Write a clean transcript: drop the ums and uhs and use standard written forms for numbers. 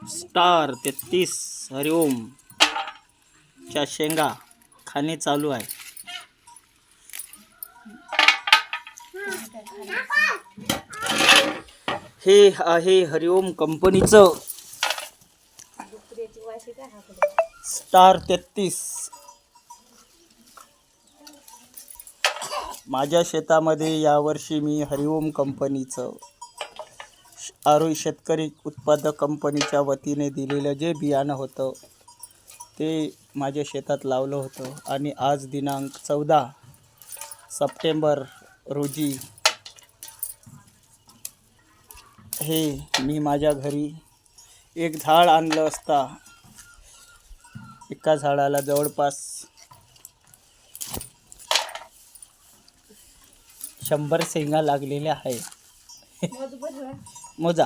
Star 33 हरिओम च्या शेंगा खाणे चालू आहे. हे आहे हरिओम कंपनीचं स्टार 33. माझ्या शेतामध्ये यावर्षी मी हरिओम कंपनीचं आरोही शेतकरी उत्पादक कंपनीच्या वतीने दिलेलं जे बियाणं होतं ते माझ्या शेतात लावलं होतं. आणि आज दिनांक 14 सप्टेंबर रोजी हे मी माझ्या घरी एक झाड आणलं असता एका झाडाला जवळपास 100 शेंगा लागलेल्या आहे. मोजा.